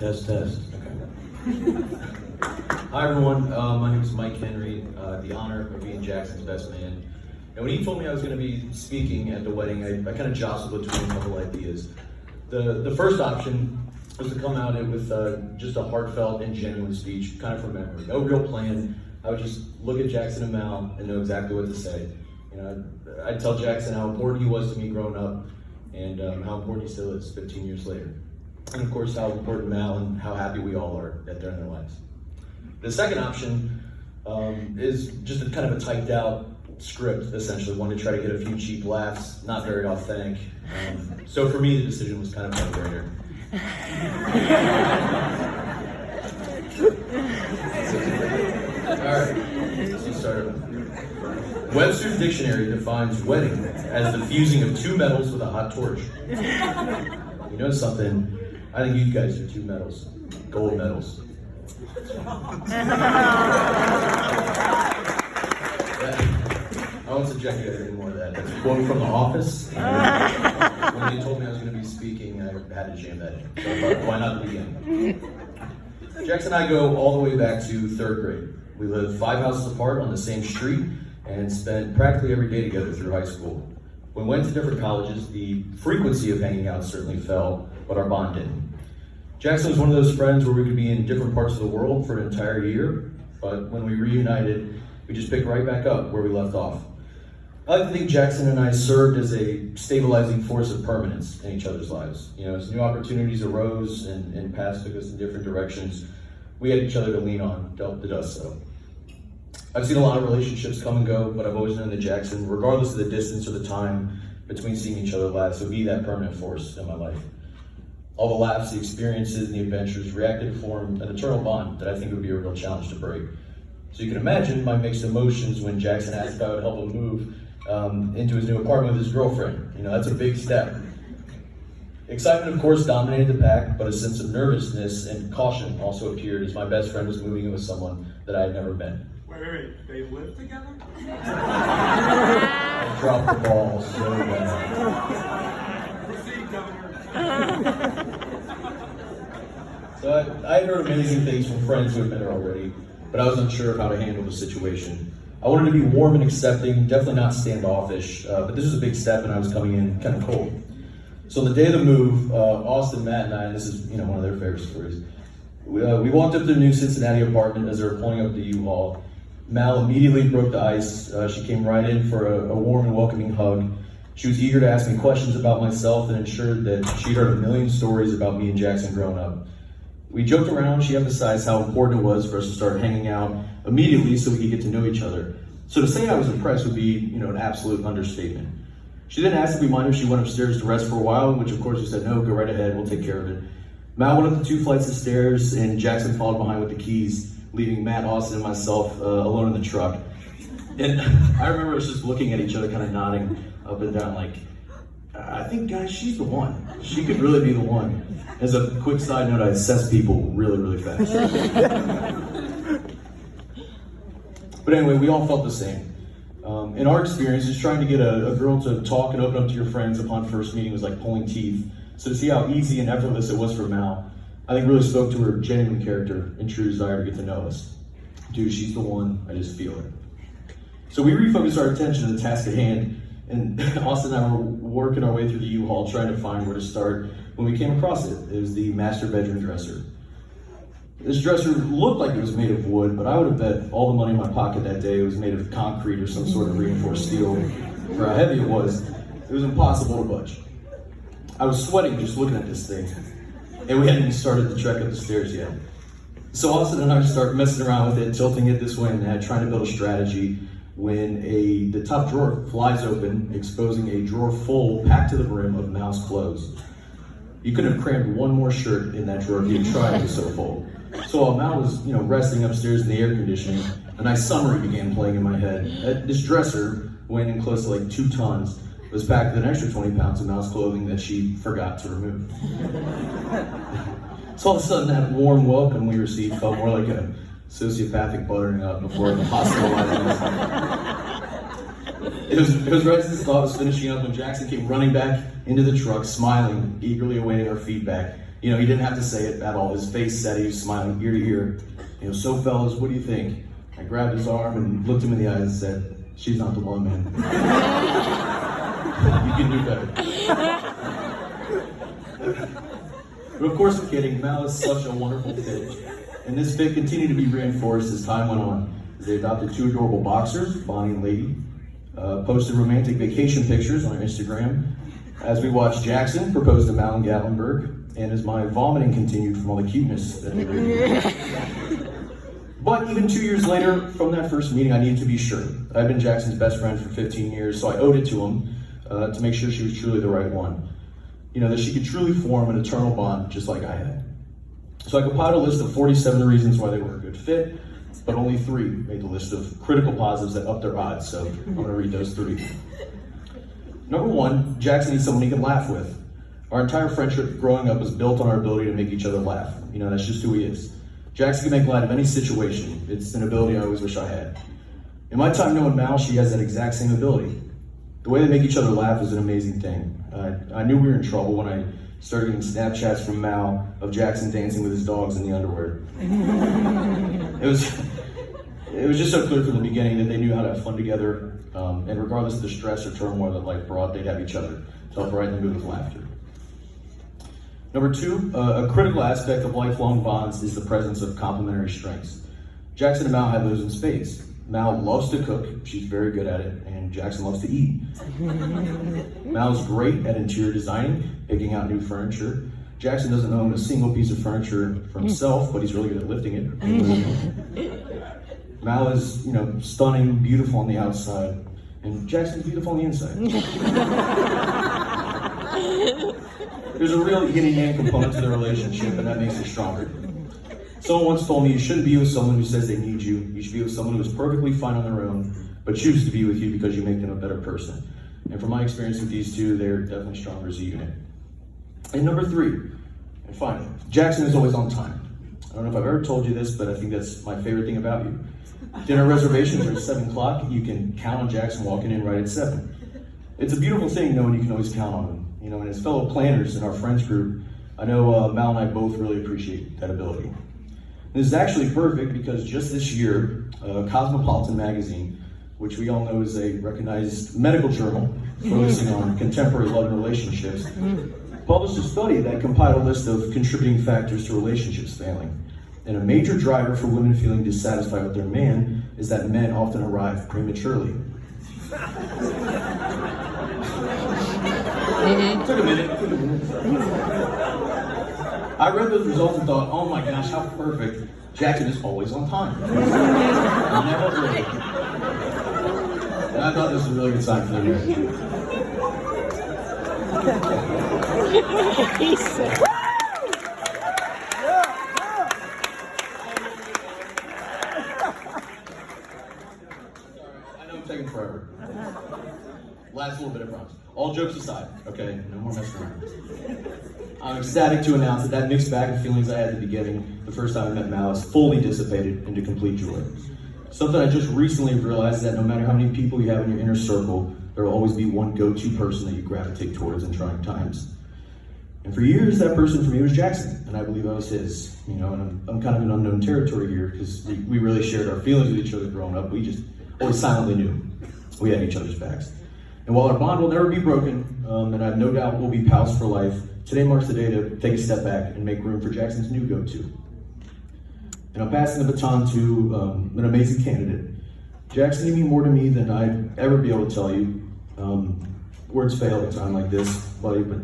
Test, test. Okay. Hi everyone, my name is Mike Henry. The honor of being Jackson's best man. And when he told me I was going to be speaking at the wedding, I kind of jostled between a couple ideas. The first option was to come out with just a heartfelt and genuine speech, kind of from memory. No real plan. I would just look at Jackson and Mal and know exactly what to say. You know, I'd tell Jackson how important he was to me growing up and how important he still is 15 years later. And of course, how important Mal and how happy we all are that they're in their lives. The second option is just a kind of a typed out script, essentially, one to try to get a few cheap laughs, not very authentic. So for me, the decision was kind of a no-brainer. All right, let's get started. Webster's Dictionary defines wedding as the fusing of two metals with a hot torch. You know something? I think you guys are two metals, gold medals. I won't subject you to any more of that. That's a quote from The Office. When they told me I was going to be speaking, I had to jam that in. So I thought, why not begin? Jackson and I go all the way back to third grade. We lived 5 houses apart on the same street and spent practically every day together through high school. When we went to different colleges, the frequency of hanging out certainly fell, but our bond didn't. Jackson was one of those friends where we could be in different parts of the world for an entire year, but when we reunited, we just picked right back up where we left off. I like to think Jackson and I served as a stabilizing force of permanence in each other's lives. You know, as new opportunities arose and paths took us in different directions, we had each other to lean on, to help the dust settle. I've seen a lot of relationships come and go, but I've always known that Jackson, regardless of the distance or the time between seeing each other last, would be that permanent force in my life. All the laughs, the experiences, and the adventures reacted to form an eternal bond that I think would be a real challenge to break. So you can imagine my mixed emotions when Jackson asked if I would help him move into his new apartment with his girlfriend. You know, that's a big step. Excitement, of course, dominated the pack, but a sense of nervousness and caution also appeared as my best friend was moving in with someone that I had never met. Wait, they live together? I dropped the ball so bad. Proceed, Governor. So I had heard amazing things from friends who had met her already, but I was unsure of how to handle the situation. I wanted to be warm and accepting, definitely not standoffish, but this was a big step and I was coming in kind of cold. So on the day of the move, Austin, Matt, and I, and this is one of their favorite stories, we walked up to the new Cincinnati apartment as they were pulling up the U-Haul. Mal immediately broke the ice. She came right in for a warm and welcoming hug. She was eager to ask me questions about myself and ensured that she'd heard a million stories about me and Jackson growing up. We joked around. She emphasized how important it was for us to start hanging out immediately so we could get to know each other. So to say I was impressed would be, an absolute understatement. She then asked if we minded if she went upstairs to rest for a while, which of course we said, no, go right ahead, we'll take care of it. Mal went up the 2 flights of stairs and Jackson followed behind with the keys, leaving Matt, Austin, and myself alone in the truck. And I remember us just looking at each other, kind of nodding up and down like, I think, guys, she's the one. She could really be the one. As a quick side note, I assess people really, really fast. But anyway, we all felt the same. In our experience, just trying to get a girl to talk and open up to your friends upon first meeting was like pulling teeth. So to see how easy and effortless it was for Mal, I think really spoke to her genuine character and true desire to get to know us. Dude, she's the one, I just feel it. So we refocused our attention to the task at hand, and Austin and I were working our way through the U-Haul trying to find where to start when we came across it. It was the master bedroom dresser. This dresser looked like it was made of wood, but I would have bet all the money in my pocket that day it was made of concrete or some sort of reinforced steel. For how heavy it was impossible to budge. I was sweating just looking at this thing, and we hadn't even started the trek up the stairs yet. So Austin and I start messing around with it, tilting it this way and that, trying to build a strategy when the top drawer flies open, exposing a drawer full, packed to the brim of Mal's clothes. You couldn't have crammed one more shirt in that drawer if you tried, it was so full. So while Mal was, resting upstairs in the air conditioning, a nice summary began playing in my head. This dresser, weighing close to like 2 tons, was packed with an extra 20 pounds of Mal's clothing that she forgot to remove. So all of a sudden, that warm welcome we received felt more like a sociopathic buttering up before the hospital. It was right as this thought was finishing up when Jackson came running back into the truck, smiling, eagerly awaiting our feedback. You know, he didn't have to say it at all. His face said it. He was smiling ear to ear. You know, so fellas, what do you think? I grabbed his arm and looked him in the eyes and said, she's not the one, man. You can do better. But of course I'm kidding. Mal is such a wonderful fit. And this fit continued to be reinforced as time went on. They adopted 2 adorable boxers, Bonnie and Lady, posted romantic vacation pictures on our Instagram. As we watched Jackson propose to Mal in Gatlinburg, and as my vomiting continued from all the cuteness that they were. But even 2 years later from that first meeting, I needed to be sure. I'd been Jackson's best friend for 15 years, so I owed it to him to make sure she was truly the right one. You know, that she could truly form an eternal bond just like I had. So I compiled a list of 47 reasons why they were a good fit, but only 3 made the list of critical positives that upped their odds, so I'm gonna read those 3. Number 1, Jackson needs someone he can laugh with. Our entire friendship growing up was built on our ability to make each other laugh. You know, that's just who he is. Jackson can make light of any situation. It's an ability I always wish I had. In my time knowing Mal, she has that exact same ability. The way they make each other laugh is an amazing thing. I knew we were in trouble when I started getting Snapchats from Mal of Jackson dancing with his dogs in the underwear. It was just so clear from the beginning that they knew how to have fun together, and regardless of the stress or turmoil that life brought, they'd have each other to help brighten the mood with laughter. Number 2, a critical aspect of lifelong bonds is the presence of complementary strengths. Jackson and Mal have those in spades. Mal loves to cook, she's very good at it, and Jackson loves to eat. Mal's great at interior designing, picking out new furniture. Jackson doesn't own a single piece of furniture for himself, but he's really good at lifting it. Mal is, you know, stunning, beautiful on the outside, and Jackson's beautiful on the inside. There's a real yin and yang component to the relationship, and that makes it stronger. Someone once told me you shouldn't be with someone who says they need you. You should be with someone who is perfectly fine on their own, but chooses to be with you because you make them a better person. And from my experience with these 2, they're definitely stronger as a unit. And number 3, and finally, Jackson is always on time. I don't know if I've ever told you this, but I think that's my favorite thing about you. Dinner reservations are at 7 o'clock. You can count on Jackson walking in right at 7. It's a beautiful thing knowing you can always count on him. You know, and as fellow planners in our friends group, I know Mal and I both really appreciate that ability. This is actually perfect because just this year, Cosmopolitan magazine, which we all know is a recognized medical journal focusing on contemporary love and relationships, published a study that compiled a list of contributing factors to relationships failing. And a major driver for women feeling dissatisfied with their man is that men often arrive prematurely. Took a minute. I read those results and thought, oh my gosh, how perfect. Jackson is always on time. Never late. And I thought this was a really good sign for their marriage. I know I'm taking forever. Last little bit, I promise. All jokes aside, okay? No more messing around. I'm ecstatic to announce that mixed bag of feelings I had at the beginning, the first time I met Mal, is fully dissipated into complete joy. Something I just recently realized is that no matter how many people you have in your inner circle, there will always be one go-to person that you gravitate towards in trying times. And for years, that person for me was Jackson, and I believe I was his. You know, and I'm kind of in unknown territory here because we really shared our feelings with each other growing up. We just always silently knew we had each other's backs. And while our bond will never be broken, and I have no doubt we'll be pals for life, today marks the day to take a step back and make room for Jackson's new go-to. And I'm passing the baton to an amazing candidate. Jackson, you mean more to me than I'd ever be able to tell you. Words fail at a time like this, buddy, but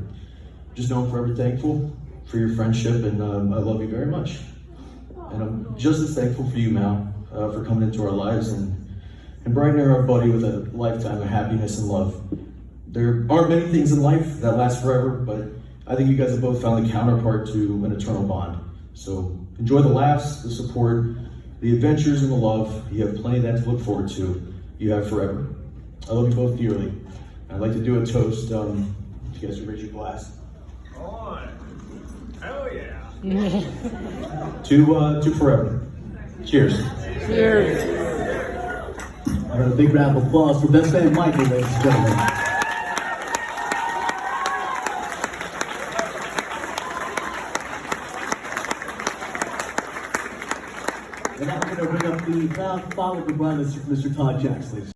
just know I'm forever thankful for your friendship, and I love you very much. And I'm just as thankful for you, Mal, for coming into our lives and brightening our buddy with a lifetime of happiness and love. There aren't many things in life that last forever, but I think you guys have both found the counterpart to an eternal bond. So enjoy the laughs, the support, the adventures, and the love. You have plenty of that to look forward to. You have forever. I love you both dearly. I'd like to do a toast. If you guys would raise your glass. On. Hell yeah. To forever. Cheers. Cheers. All right, a big round of applause for best man Michael, ladies and gentlemen. And now we're going to bring up the proud father of the brothers, Mr. Todd Jacks, ladies.